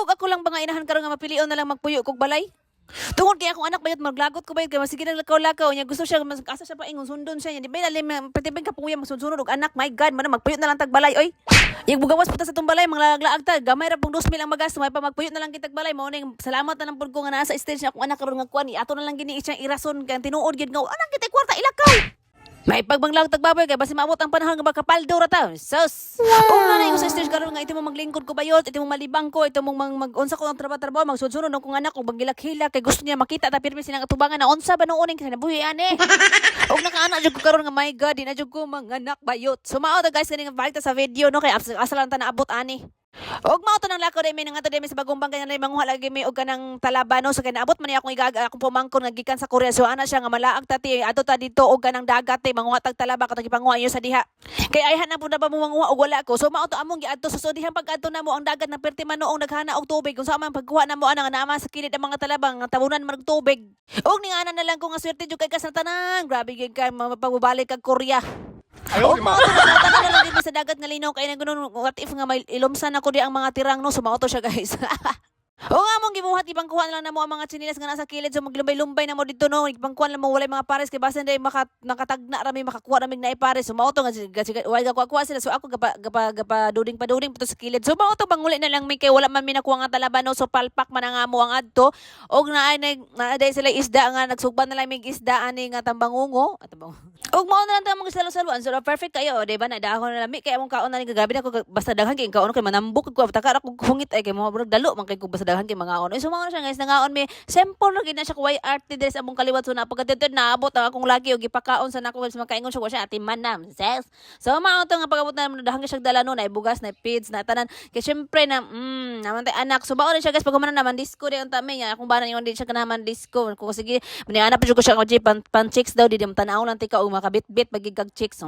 Og ako lang ba nga inahan karon nga mapilion na lang magpuyo kog balay? Tungod kay akong anak bayot maglagot ko bayot kay masige nang lakaw-lakaw niya gusto siya asa siya pa ingon sundon siya di ba lalim patibing kapuya magsunod og anak my god man magpuyot na lang tag balay oy. Yung bugawas puta sa tong balay manglaglaag ta gamay ra pong 2,000 ang magasto may pa magpuyot na lang kitag balay mao ning salamat na lang pud ko nga naa sa stage niya akong anak karon nga kuan ato na lang gini siyang irason kay tinuod gid nga anak kitay kwarta ilakaw. May pagbanglaw tagbaboy kay basi maabot ang panahon nga makapaldo ra ta. Sus. Kung na yung sa stage karon nga ito mo maglingkod ko bayot, ito mo malibang ko, ito mo mag-unsa ko ang trabaho magsunod ng kung anak ko bagilak-hilak kay gusto niya makita ta pirmi silang atubangan na unsa ba nooning kinabuhi ani. Og nakaana jud ko karon nga my god, di na jud ko manganak bayot. Sumao ta guys kani nga balik ta sa video no kay asalan ta naabot ani. Og mao to nang lakaw day may nangato day may sa bagong bangka na manguha lagi may og kanang talaba no so kay naabot man ni akong akong pumangkon nga gikan sa Korea so ana siya nga malaag tati ato ta dito og kanang dagat manguha tag talaba katong gipanguha iyo sa diha kay ayhan na pud na ba mo manguha og wala ko so mao to among giadto so diha pag adto na mo ang dagat na perti man noong naghana og tubig kung sa man pagkuha na mo ana nga naama sa kilid ang mga talabang nga tabunan man og tubig og ninganan na lang ko nga swerte jud kay kas na tanan grabe gyud kay mapagbalik kag Korea. Ayaw, di ba? Tanan lang gyud sa dagat nga linaw kay nagkuno what if nga may ilumsan ako di ang mga tirang no sumauto siya guys. O nga mong gibuhat ibang kuha na lang na mo ang mga chinilas nga nasa kilid so maglumbay-lumbay na mo dito no ibang kuha na mo walay mga pares kay basin day nakatagna rami makakuha rami na pares so mauto nga wala kuha sila so ako gapa duding pa sa kilid so mauto banguli na lang may kay wala man minakuha nga talaba no so palpak man nga mo ang adto og naay sila isda nga nagsugban na lang may isda ani nga tambangungo at og mao na lang ta mga salo-saluan so perfect kayo di ba na dahon na lami kay among kaon na ni gagabi na ko basta daghan kay kaon kay manambok ko takara ko hungit ay kay mo dalo man kay ko basta daghan kay mga on. So mga siya guys nangaon mi simple ra gid na siya kuway arte dres among kaliwat so napagkatid naabot ang akong lagi og gipakaon sa nako guys makaingon siya wa siya ati manam. Yes. So mga to nga pagabot na daghan siya dala no na bugas na feeds na tanan kay syempre na naman tay anak so baon siya guys pag man naman disco di unta mi akong bana ingon di siya kanaman disco ko sige man anak pa jud ko siya ko pan chicks daw di dem tan-aw lang tika og makabit-bit pagigag chicks